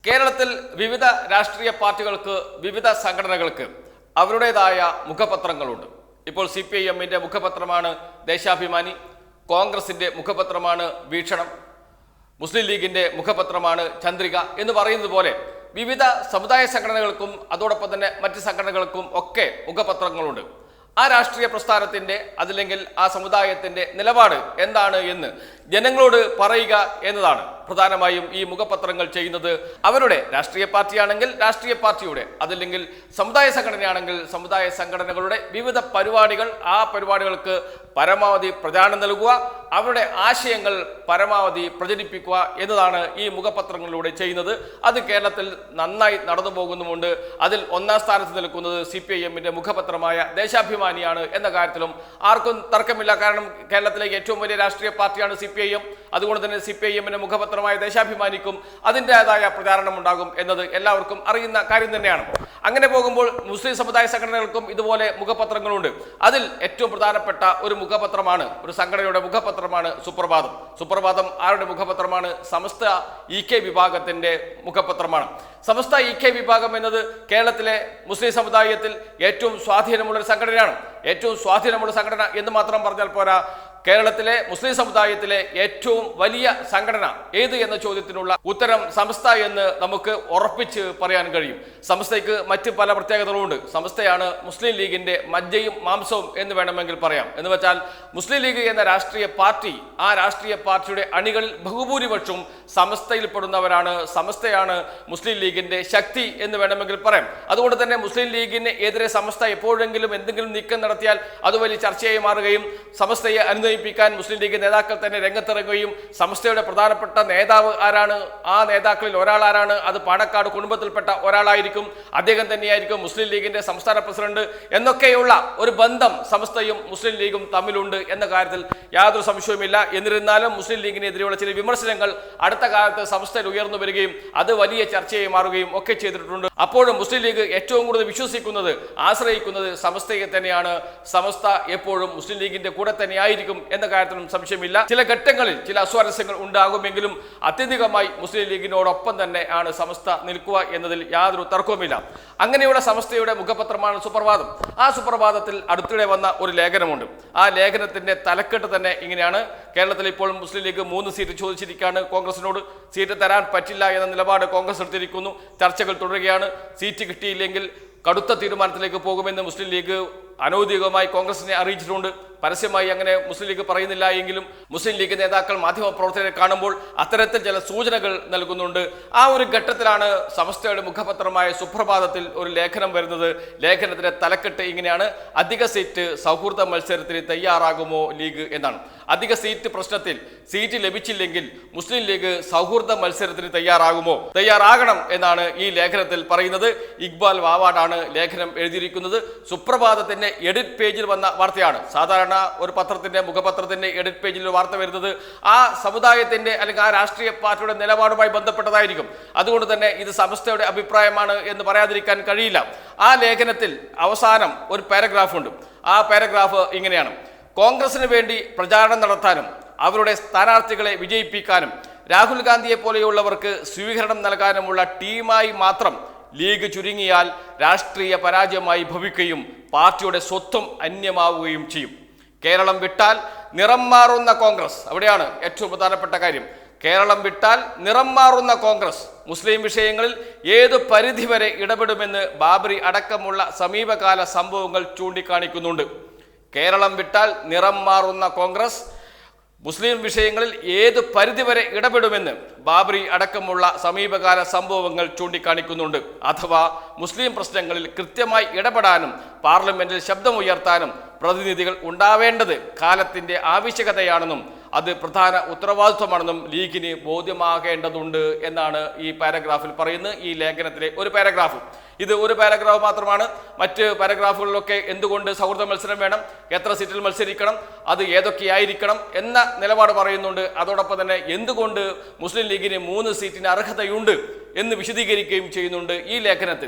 കേരളത്തിൽ വിവിധ രാഷ്ട്രീയ പാർട്ടികൾക്ക് വിവിധ സംഘടനകൾക്ക് അവരുടേതായ മുഖപത്രങ്ങളുണ്ട്. ഇപ്പോൾ CPIMന്റെ മുഖപത്രമാണ് ദേശാഭിമാനി, കോൺഗ്രസിന്റെ മുഖപത്രമാണ് വീക്ഷണം, മുസ്ലിം ലീഗിന്റെ മുഖപത്രമാണ് ചന്ദ്രിക എന്ന് പറയുന്നത് പോലെ വിവിധ സമുദായ സംഘടനകൾക്കും അതോടൊപ്പം തന്നെ മറ്റ് സംഘടനകൾക്കും ഒക്കെ മുഖപത്രങ്ങളുണ്ട്. ആ രാഷ്ട്രീയ പ്രസ്ഥാനത്തിന്റെ അതല്ലെങ്കിൽ ആ സമുദായത്തിന്റെ നിലപാട് എന്താണ് എന്ന് ജനങ്ങളോട് പറയുക എന്നതാണ് പ്രധാനമായും ഈ മുഖപത്രങ്ങൾ ചെയ്യുന്നത്. അവരുടെ രാഷ്ട്രീയ പാർട്ടിയാണെങ്കിൽ രാഷ്ട്രീയ പാർട്ടിയുടെ, അതല്ലെങ്കിൽ സമുദായ സംഘടനയാണെങ്കിൽ സമുദായ സംഘടനകളുടെ വിവിധ പരിപാടികൾ, ആ പരിപാടികൾക്ക് പരമാവധി പ്രചാരണം നൽകുക, അവരുടെ ആശയങ്ങൾ പരമാവധി പ്രചരിപ്പിക്കുക എന്നതാണ് ഈ മുഖപത്രങ്ങളിലൂടെ ചെയ്യുന്നത്. അത് കേരളത്തിൽ നന്നായി നടന്നു പോകുന്നുമുണ്ട്. അതിൽ ഒന്നാം സ്ഥാനത്ത് നിൽക്കുന്നത് CPIMന്റെ മുഖപത്രമായ ദേശാഭിമാനിയാണ് എന്ന കാര്യത്തിലും ആർക്കും തർക്കമില്ല. കാരണം കേരളത്തിലെ ഏറ്റവും വലിയ രാഷ്ട്രീയ പാർട്ടിയാണ് CPIM. അതുകൊണ്ട് തന്നെ CPIMന്റെ മുഖപത്രമായ ദേശാഭിമാനിക്കും അതിൻ്റെതായ പ്രചാരണം ഉണ്ടാകും എന്നത് എല്ലാവർക്കും അറിയുന്ന കാര്യം തന്നെയാണ്. അങ്ങനെ പോകുമ്പോൾ മുസ്ലിം സമുദായ സംഘടനകൾക്കും ഇതുപോലെ മുഖപത്രങ്ങളുണ്ട്. അതിൽ ഏറ്റവും പ്രധാനപ്പെട്ട ഒരു മുഖപത്രമാണ്, ഒരു സംഘടനയുടെ മുഖപത്രമാണ് സുപ്രഭാതം. സുപ്രഭാതം ആരുടെ മുഖപത്രമാണ്? സമസ്ത EK വിഭാഗത്തിന്റെ മുഖപത്രമാണ്. സമസ്ത EK വിഭാഗം എന്നത് കേരളത്തിലെ മുസ്ലിം സമുദായത്തിൽ ഏറ്റവും സ്വാധീനമുള്ള ഒരു സംഘടനയാണ്. ഏറ്റവും സ്വാധീനമുള്ള സംഘടന എന്ന് മാത്രം പറഞ്ഞാൽ പോരാ, കേരളത്തിലെ മുസ്ലിം സമുദായത്തിലെ ഏറ്റവും വലിയ സംഘടന ഏത് എന്ന ചോദ്യത്തിനുള്ള ഉത്തരം സമസ്ത എന്ന് നമുക്ക് ഉറപ്പിച്ച് പറയാൻ കഴിയും. സമസ്തയ്ക്ക് മറ്റ് പല പ്രത്യേകതകളുമുണ്ട്. സമസ്തയാണ് മുസ്ലിം ലീഗിന്റെ മജ്ജയും മാംസവും എന്ന് വേണമെങ്കിൽ പറയാം. എന്ന് വെച്ചാൽ മുസ്ലിം ലീഗ് എന്ന രാഷ്ട്രീയ പാർട്ടി, ആ രാഷ്ട്രീയ പാർട്ടിയുടെ അണികളിൽ ബഹുഭൂരിപക്ഷവും സമസ്തയിൽപ്പെടുന്നവരാണ്. സമസ്തയാണ് മുസ്ലിം ലീഗിന്റെ ശക്തി എന്ന് വേണമെങ്കിൽ പറയാം. അതുകൊണ്ട് തന്നെ മുസ്ലിം ലീഗിന് എതിരെ സമസ്ത എപ്പോഴെങ്കിലും എന്തെങ്കിലും നീക്കം നടത്തിയാൽ അത് വലിയ ചർച്ചയായി മാറുകയും സമസ്തയെ അനുനയിപ്പിക്കാൻ മുസ്ലിം ലീഗ് നേതാക്കൾ തന്നെ രംഗത്തിറങ്ങുകയും സമസ്തയുടെ പ്രധാനപ്പെട്ട നേതാവ് ആരാണ്, ആ നേതാക്കളിൽ ഒരാൾ ആരാണ്, അത് പാണക്കാട് കുടുംബത്തിൽപ്പെട്ട ഒരാളായിരിക്കും, അദ്ദേഹം തന്നെയായിരിക്കും മുസ്ലിം ലീഗിന്റെ സംസ്ഥാന പ്രസിഡന്റ് എന്നൊക്കെയുള്ള ഒരു ബന്ധം സമസ്തയും മുസ്ലിം ലീഗും തമ്മിലുണ്ട് എന്ന കാര്യത്തിൽ യാതൊരു സംശയവുമില്ല. എന്നിരുന്നാലും മുസ്ലിം ലീഗിനെതിരെയുള്ള ചില വിമർശനങ്ങൾ അടുത്ത കാലത്ത് സമസ്തയിൽ ഉയർന്നു വരികയും അത് വലിയ ചർച്ചയായി മാറുകയും ഒക്കെ ചെയ്തിട്ടുണ്ട്. അപ്പോഴും മുസ്ലിം ലീഗ് ഏറ്റവും കൂടുതൽ വിശ്വസിക്കുന്നത്, ആശ്രയിക്കുന്നത് സമസ്തയെ തന്നെയാണ്. സമസ്ത എപ്പോഴും മുസ്ലിം ലീഗിന്റെ കൂടെ തന്നെയായിരിക്കും എന്ന കാര്യത്തിലും സംശയമില്ല. ചില ഘട്ടങ്ങളിൽ ചില അസ്വാരസ്യങ്ങൾ ഉണ്ടാകുമെങ്കിലും അത്യധികമായി മുസ്ലിം ലീഗിനോടൊപ്പം തന്നെ ആണ് സമസ്ത നിൽക്കുക എന്നതിൽ യാതൊരു തർക്കവുമില്ല. അങ്ങനെയുള്ള സമസ്തയുടെ മുഖപത്രമാണ് സുപ്രഭാതം. ആ സുപ്രഭാതത്തിൽ അടുത്തിടെ വന്ന ഒരു ലേഖനമുണ്ട്. ആ ലേഖനത്തിന്റെ തലക്കെട്ട് തന്നെ ഇങ്ങനെയാണ്: കേരളത്തിൽ ഇപ്പോൾ മുസ്ലിം ലീഗ് 3 സീറ്റ് ചോദിച്ചിരിക്കുകയാണ് കോൺഗ്രസിനോട്. സീറ്റ് തരാൻ പറ്റില്ല എന്ന നിലപാട് കോൺഗ്രസ് എടുത്തിരിക്കുന്നു. ചർച്ചകൾ തുടരുകയാണ്. സീറ്റ് കിട്ടിയില്ലെങ്കിൽ കടുത്ത തീരുമാനത്തിലേക്ക് പോകുമെന്ന് മുസ്ലിം ലീഗ് അനൗദ്യോഗികമായി കോൺഗ്രസിനെ അറിയിച്ചിട്ടുണ്ട്. പരസ്യമായി അങ്ങനെ മുസ്ലിം ലീഗ് പറയുന്നില്ല എങ്കിലും മുസ്ലിം ലീഗ് നേതാക്കൾ മാധ്യമപ്രവർത്തകരെ കാണുമ്പോൾ അത്തരത്തിൽ ചില സൂചനകൾ നൽകുന്നുണ്ട്. ആ ഒരു ഘട്ടത്തിലാണ് സമസ്തയുടെ മുഖപത്രമായ സുപ്രഭാതത്തിൽ ഒരു ലേഖനം വരുന്നത്. ലേഖനത്തിന്റെ തലക്കെട്ട് ഇങ്ങനെയാണ്: അധിക സീറ്റ് സൗഹൃദ മത്സരത്തിന് തയ്യാറാകുമോ ലീഗ് എന്നാണ്. അധിക സീറ്റ് പ്രശ്നത്തിൽ സീറ്റ് ലഭിച്ചില്ലെങ്കിൽ മുസ്ലിം ലീഗ് സൗഹൃദ മത്സരത്തിന് തയ്യാറാകുമോ? തയ്യാറാകണം എന്നാണ് ഈ ലേഖനത്തിൽ പറയുന്നത്. ഇക്ബാൽ വാവാടാണ് ലേഖനം എഴുതിയിരിക്കുന്നത്. സുപ്രഭാതത്തിന്റെ എഡിറ്റ് പേജിൽ വന്ന വാർത്തയാണ്. സാധാരണ ഒരു പത്രത്തിന്റെ മുഖപത്രത്തിന്റെ എഡിറ്റ് പേജിൽ വാർത്ത വരുന്നത് ആ സമുദായത്തിന്റെ അല്ലെങ്കിൽ ആ രാഷ്ട്രീയ പാർട്ടിയുടെ നിലപാടുമായി ബന്ധപ്പെട്ടതായിരിക്കും. അതുകൊണ്ട് തന്നെ ഇത് സമസ്തയുടെ അഭിപ്രായമാണ് എന്ന് പറയാതിരിക്കാൻ കഴിയില്ല. ആ ലേഖനത്തിൽ അവസാനം ഒരു പാരഗ്രാഫ് ഉണ്ട്. ആ പാരഗ്രാഫ് ഇങ്ങനെയാണ്: കോൺഗ്രസിന് വേണ്ടി പ്രചാരണം നടത്താനും അവരുടെ സ്ഥാനാർത്ഥികളെ വിജയിപ്പിക്കാനും രാഹുൽ ഗാന്ധിയെ പോലെയുള്ളവർക്ക് സ്വീകരണം നൽകാനുമുള്ള ടീമായി മാത്രം ലീഗ് ചുരുങ്ങിയാൽ രാഷ്ട്രീയ പരാജയമായി ഭവിക്കുകയും പാർട്ടിയുടെ സ്വത്വം അന്യമാവുകയും ചെയ്യും. കേരളം വിട്ടാൽ നിറം മാറുന്ന കോൺഗ്രസ്, അവിടെയാണ് ഏറ്റവും പ്രധാനപ്പെട്ട കാര്യം. കേരളം വിട്ടാൽ നിറം മാറുന്ന കോൺഗ്രസ് മുസ്ലിം വിഷയങ്ങളിൽ ഏതു പരിധിവരെ ഇടപെടുമെന്ന് ബാബറി അടക്കമുള്ള സമീപകാല സംഭവങ്ങൾ ചൂണ്ടിക്കാണിക്കുന്നുണ്ട്. കേരളം വിട്ടാൽ നിറം മാറുന്ന കോൺഗ്രസ് മുസ്ലിം വിഷയങ്ങളിൽ ഏത് പരിധിവരെ ഇടപെടുമെന്ന് ബാബറി അടക്കമുള്ള സമീപകാല സംഭവങ്ങൾ ചൂണ്ടിക്കാണിക്കുന്നുണ്ട്. അഥവാ മുസ്ലിം പ്രശ്നങ്ങളിൽ കൃത്യമായി ഇടപെടാനും പാർലമെന്റിൽ ശബ്ദമുയർത്താനും പ്രതിനിധികൾ ഉണ്ടാവേണ്ടത് കാലത്തിന്റെ ആവശ്യകതയാണെന്നും അത് പ്രധാന ഉത്തരവാദിത്വമാണെന്നും ലീഗിന് ബോധ്യമാകേണ്ടതുണ്ട് എന്നാണ് ഈ പാരഗ്രാഫിൽ പറയുന്നത്. ഈ ലേഖനത്തിലെ ഒരു പാരഗ്രാഫ്. ഇത് ഒരു പാരഗ്രാഫ് മാത്രമാണ്. മറ്റ് പാരഗ്രാഫുകളിലൊക്കെ എന്തുകൊണ്ട് സൗഹൃദ മത്സരം വേണം, എത്ര സീറ്റിൽ മത്സരിക്കണം, അത് ഏതൊക്കെയായിരിക്കണം എന്ന നിലപാട് പറയുന്നുണ്ട്. അതോടൊപ്പം തന്നെ എന്തുകൊണ്ട് മുസ്ലിം ലീഗിന് 3 സീറ്റിന് അർഹതയുണ്ട് എന്ന് വിശദീകരിക്കുകയും ചെയ്യുന്നുണ്ട് ഈ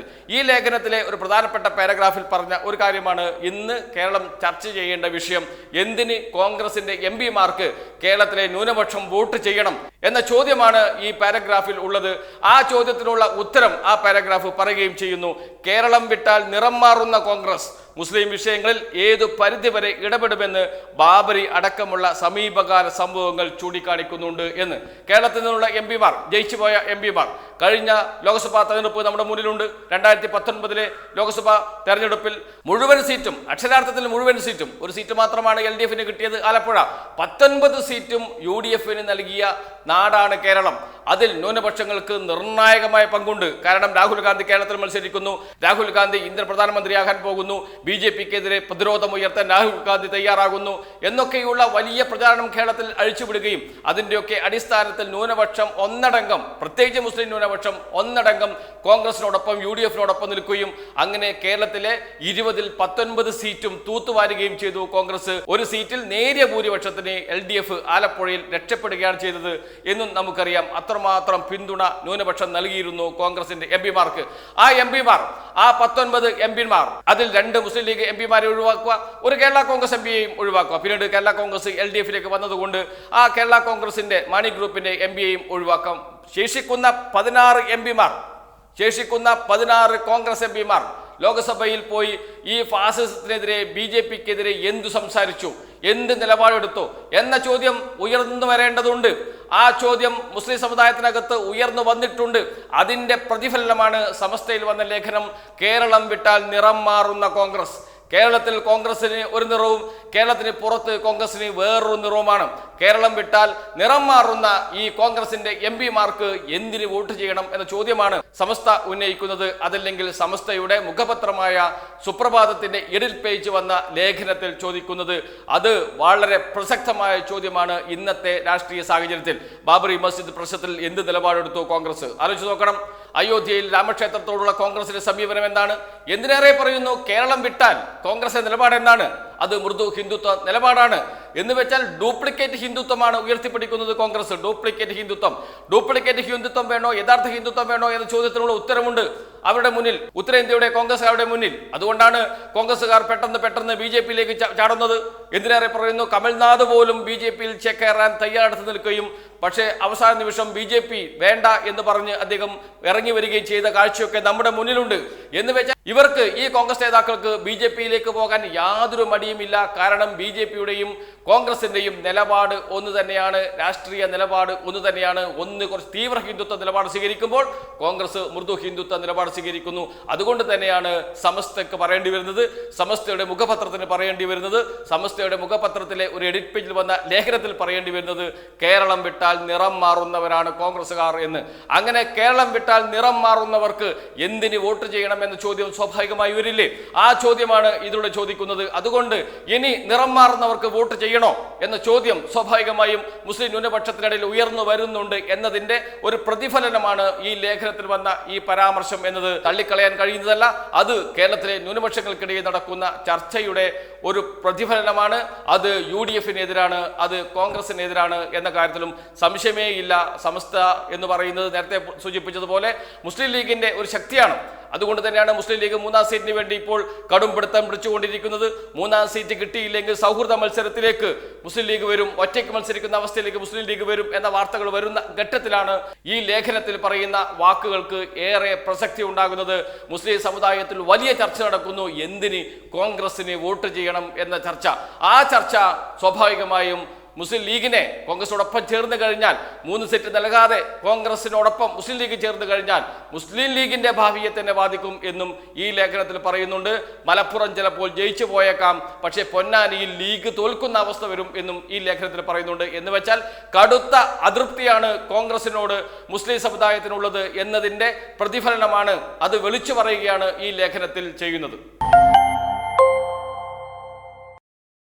ലേഖനത്തിലെ ഒരു പ്രധാനപ്പെട്ട പാരഗ്രാഫിൽ പറഞ്ഞ ഒരു കാര്യമാണ് ഇന്ന് കേരളം ചർച്ച ചെയ്യേണ്ട വിഷയം. എന്തിന് കോൺഗ്രസിന്റെ MP-മാർക്ക് കേരളത്തിലെ ന്യൂനപക്ഷം വോട്ട് ചെയ്യണം എന്ന ചോദ്യമാണ് ഈ പാരഗ്രാഫിൽ ഉള്ളത്. ആ ചോദ്യത്തിനുള്ള ഉത്തരം ആ പാരഗ്രാഫ് പറയുകയും ചെയ്യുന്നു. കേരളം വിട്ടാൽ നിറം മാറുന്ന കോൺഗ്രസ് മുസ്ലിം വിഷയങ്ങളിൽ ഏതു പരിധിവരെ ഇടപെടുമെന്ന് ബാബരി അടക്കമുള്ള സമീപകാല സംഭവങ്ങൾ ചൂണ്ടിക്കാണിക്കുന്നുണ്ട് എന്ന്. കേരളത്തിൽ നിന്നുള്ള MP-മാർ, ജയിച്ചുപോയ MP-മാർ കഴിഞ്ഞ ലോക്സഭാ തെരഞ്ഞെടുപ്പ് നമ്മുടെ മുന്നിലുണ്ട്. 2019 ലോക്സഭാ തെരഞ്ഞെടുപ്പിൽ മുഴുവൻ സീറ്റും, അക്ഷരാർത്ഥത്തിൽ മുഴുവൻ സീറ്റും, ഒരു സീറ്റ് മാത്രമാണ് LDF-ന് കിട്ടിയത്, ആലപ്പുഴ. 19 സീറ്റും UDF-ന് നൽകിയ നാടാണ് കേരളം. അതിൽ ന്യൂനപക്ഷങ്ങൾക്ക് നിർണായകമായ പങ്കുണ്ട്. കാരണം രാഹുൽ ഗാന്ധി കേരളത്തിൽ മത്സരിക്കുന്നു, രാഹുൽ ഗാന്ധി ഇന്ത്യൻ പ്രധാനമന്ത്രിയാകാൻ പോകുന്നു, BJP-ക്കെതിരെ പ്രതിരോധം ഉയർത്താൻ രാഹുൽ ഗാന്ധി തയ്യാറാകുന്നു എന്നൊക്കെയുള്ള വലിയ പ്രചാരണം കേരളത്തിൽ അഴിച്ചുവിടുകയും അതിൻ്റെയൊക്കെ അടിസ്ഥാനത്തിൽ ന്യൂനപക്ഷം ഒന്നടങ്കം, പ്രത്യേകിച്ച് മുസ്ലിം ന്യൂനപക്ഷം ഒന്നടങ്കം കോൺഗ്രസിനോടൊപ്പം UDF-നോടൊപ്പം നിൽക്കുകയും അങ്ങനെ കേരളത്തിലെ 20-ൽ 19 സീറ്റും തൂത്തുവാരുകയും ചെയ്തു കോൺഗ്രസ്. ഒരു സീറ്റിൽ നേരിയ ഭൂരിപക്ഷത്തിന് LDF ആലപ്പുഴയിൽ രക്ഷപ്പെടുകയാണ് ചെയ്തത് എന്നും നമുക്കറിയാം. അത്രമാത്രം പിന്തുണ ന്യൂനപക്ഷം നൽകിയിരുന്നു കോൺഗ്രസിന്റെ MP-മാർക്ക്. ആ MP-മാർ, ആ 19 MP-മാർ, അതിൽ 2 മുസ്ലിം ലീഗ് MP-മാരെ ഒഴിവാക്കുക, ഒരു കേരള കോൺഗ്രസ് MP-യെയും ഒഴിവാക്കുക. പിന്നീട് കേരള കോൺഗ്രസ് LDF-ലേക്ക് വന്നതുകൊണ്ട് ആ കേരള കോൺഗ്രസിന്റെ മാണി ഗ്രൂപ്പിന്റെ MP-യെയും ഒഴിവാക്കാം. ശേഷിക്കുന്ന 16 MP-മാർ, ശേഷിക്കുന്ന 16 കോൺഗ്രസ് MP-മാർ ലോക്സഭയിൽ പോയി ഈ ഫാസിസത്തിനെതിരെ, BJP-ക്കെതിരെ എന്തു സംസാരിച്ചു, എന്ത് നിലപാടെടുത്തു എന്ന ചോദ്യം ഉയർന്നു വരേണ്ടതുണ്ട്. ആ ചോദ്യം മുസ്ലിം സമുദായത്തിനകത്ത് ഉയർന്നു വന്നിട്ടുണ്ട്. അതിൻ്റെ പ്രതിഫലനമാണ് സമസ്തയിൽ വന്ന ലേഖനം കേരളം വിട്ടാൽ നിറം മാറുന്ന കോൺഗ്രസ്. കേരളത്തിൽ കോൺഗ്രസിന് ഒരു നിറവും കേരളത്തിന് പുറത്ത് കോൺഗ്രസിന് വേറൊരു നിറവുമാണ്. കേരളം വിട്ടാൽ നിറം മാറുന്ന ഈ കോൺഗ്രസിന്റെ MP-മാർക്ക് എന്തിന് വോട്ട് ചെയ്യണം എന്ന ചോദ്യമാണ് സമസ്ത ഉന്നയിക്കുന്നത്. അതല്ലെങ്കിൽ സമസ്തയുടെ മുഖപത്രമായ സുപ്രഭാതത്തിന്റെ എഡിറ്റ് പേജ് വന്ന ലേഖനത്തിൽ ചോദിക്കുന്നത്. അത് വളരെ പ്രസക്തമായ ചോദ്യമാണ്. ഇന്നത്തെ രാഷ്ട്രീയ സാഹചര്യത്തിൽ ബാബറി മസ്ജിദ് പ്രശ്നത്തിൽ എന്ത് നിലപാടെടുത്തു കോൺഗ്രസ്? ആലോചിച്ച് നോക്കണം. അയോധ്യയിൽ രാമക്ഷേത്രത്തോടുള്ള കോൺഗ്രസിന്റെ സമീപനം എന്താണ്? എന്തിനേറെ പറയുന്നു, കേരളം വിട്ടാൽ കോൺഗ്രസിന്റെ നിലപാട് എന്താണ്? അത് മൃദു ഹിന്ദുത്വ നിലപാടാണ്. എന്ന് വെച്ചാൽ ഡ്യൂപ്ലിക്കേറ്റ് ഹിന്ദുത്വമാണ് ഉയർത്തിപ്പിടിക്കുന്നത് കോൺഗ്രസ്. ഡ്യൂപ്ലിക്കേറ്റ് ഹിന്ദുത്വം വേണോ, യഥാർത്ഥ ഹിന്ദുത്വം വേണോ എന്ന ചോദ്യത്തിനുള്ള ഉത്തരമുണ്ട് അവരുടെ മുന്നിൽ, ഉത്തരേന്ത്യയുടെ കോൺഗ്രസ്സുകാരുടെ മുന്നിൽ. അതുകൊണ്ടാണ് കോൺഗ്രസ്സുകാർ പെട്ടെന്ന് BJP-യിലേക്ക് ചാടുന്നത്. എന്തിനേറെ പറയുന്നു, കമൽനാഥ് പോലും BJP-യിൽ ചേക്കേറാൻ തയ്യാറെടുത്ത് നിൽക്കുകയും പക്ഷേ അവസാന നിമിഷം BJP വേണ്ട എന്ന് പറഞ്ഞ് അദ്ദേഹം ഇറങ്ങി വരികയും ചെയ്ത കാഴ്ചയൊക്കെ നമ്മുടെ മുന്നിലുണ്ട്. എന്ന് വെച്ചാൽ ഇവർക്ക്, ഈ കോൺഗ്രസ് നേതാക്കൾക്ക് BJP-യിലേക്ക് പോകാൻ യാതൊരു മടിയുമില്ല. കാരണം BJP-യുടെയും കോൺഗ്രസിന്റെയും നിലപാട് ഒന്ന് തന്നെയാണ്, രാഷ്ട്രീയ നിലപാട് ഒന്ന് തന്നെയാണ്. ഒന്ന് കുറച്ച് തീവ്ര ഹിന്ദുത്വ നിലപാട് സ്വീകരിക്കുമ്പോൾ കോൺഗ്രസ് മൃദു ഹിന്ദുത്വ നിലപാട് സ്വീകരിക്കുന്നു. അതുകൊണ്ട് തന്നെയാണ് സമസ്തക്ക് പറയേണ്ടി വരുന്നത്, സമസ്തയുടെ മുഖപത്രത്തിന് പറയേണ്ടി വരുന്നത്, സമസ്തയുടെ മുഖപത്രത്തിലെ ഒരു എഡിറ്റ് പേജിൽ വന്ന ലേഖനത്തിൽ പറയേണ്ടി വരുന്നത് കേരളം വിട്ടാൽ നിറം മാറുന്നവരാണ് കോൺഗ്രസ്സുകാർ എന്ന്. അങ്ങനെ കേരളം വിട്ടാൽ നിറം മാറുന്നവർക്ക് എന്തിന് വോട്ട് ചെയ്യണം എന്ന ചോദ്യം സ്വാഭാവികമായി വരില്ലേ? ആ ചോദ്യമാണ് ഇതിലൂടെ ചോദിക്കുന്നത്. അതുകൊണ്ട് ഇനി നിറം മാറുന്നവർക്ക് വോട്ട് ചെയ്യണോ എന്ന ചോദ്യം സ്വാഭാവികമായും മുസ്ലിം ന്യൂനപക്ഷത്തിനിടയിൽ ഉയർന്നു വരുന്നുണ്ട് എന്നതിന്റെ ഒരു പ്രതിഫലനമാണ് ഈ ലേഖനത്തിൽ വന്ന ഈ പരാമർശം എന്നത് തള്ളിക്കളയാൻ കഴിയുന്നതല്ല. അത് കേരളത്തിലെ ന്യൂനപക്ഷങ്ങൾക്കിടയിൽ നടക്കുന്ന ചർച്ചയുടെ ഒരു പ്രതിഫലനമാണ്. അത് UDF-നെതിരാണ്, അത് കോൺഗ്രസിനെതിരാണ് എന്ന കാര്യത്തിലും സംശയമേ ഇല്ല. സമസ്ത എന്ന് പറയുന്നത് നേരത്തെ സൂചിപ്പിച്ചതുപോലെ മുസ്ലിം ലീഗിന്റെ ഒരു ശക്തിയാണ്. അതുകൊണ്ട് തന്നെയാണ് മുസ്ലിം ലീഗ് 3ാം സീറ്റിന് വേണ്ടി ഇപ്പോൾ കടുംപിടുത്തം പിടിച്ചുകൊണ്ടിരിക്കുന്നത്. 3ാം സീറ്റ് കിട്ടിയില്ലെങ്കിൽ സൗഹൃദ മത്സരത്തിലേക്ക് മുസ്ലിം ലീഗ് വരും, ഒറ്റയ്ക്ക് മത്സരിക്കുന്ന അവസ്ഥയിലേക്ക് മുസ്ലിം ലീഗ് വരും എന്ന വാർത്തകൾ വരുന്ന ഘട്ടത്തിലാണ് ഈ ലേഖനത്തിൽ പറയുന്ന വാക്കുകൾക്ക് ഏറെ പ്രസക്തി ഉണ്ടാകുന്നത്. മുസ്ലിം സമുദായത്തിൽ വലിയ ചർച്ച നടക്കുന്നു. എന്തിന് കോൺഗ്രസിന് വോട്ട് ചെയ്യണം എന്ന ചർച്ച. ആ ചർച്ച സ്വാഭാവികമായും മുസ്ലിം ലീഗിനെ കോൺഗ്രസിനോടൊപ്പം ചേർന്ന് കഴിഞ്ഞാൽ, 3 സീറ്റ് നൽകാതെ കോൺഗ്രസിനോടൊപ്പം മുസ്ലിം ലീഗ് ചേർന്ന് കഴിഞ്ഞാൽ മുസ്ലിം ലീഗിന്റെ ഭാവിയെ തന്നെ ബാധിക്കും എന്നും ഈ ലേഖനത്തിൽ പറയുന്നുണ്ട്. മലപ്പുറം ചിലപ്പോൾ ജയിച്ചു പോയേക്കാം, പക്ഷേ പൊന്നാനിയിൽ ലീഗ് തോൽക്കുന്ന അവസ്ഥ വരും എന്നും ഈ ലേഖനത്തിൽ പറയുന്നുണ്ട്. എന്ന് വെച്ചാൽ കടുത്ത അതൃപ്തിയാണ് കോൺഗ്രസിനോട് മുസ്ലിം സമുദായത്തിനുള്ളത് എന്നതിന്റെ പ്രതിഫലനമാണ്. അത് വിളിച്ചു പറയുകയാണ് ഈ ലേഖനത്തിൽ ചെയ്യുന്നത്.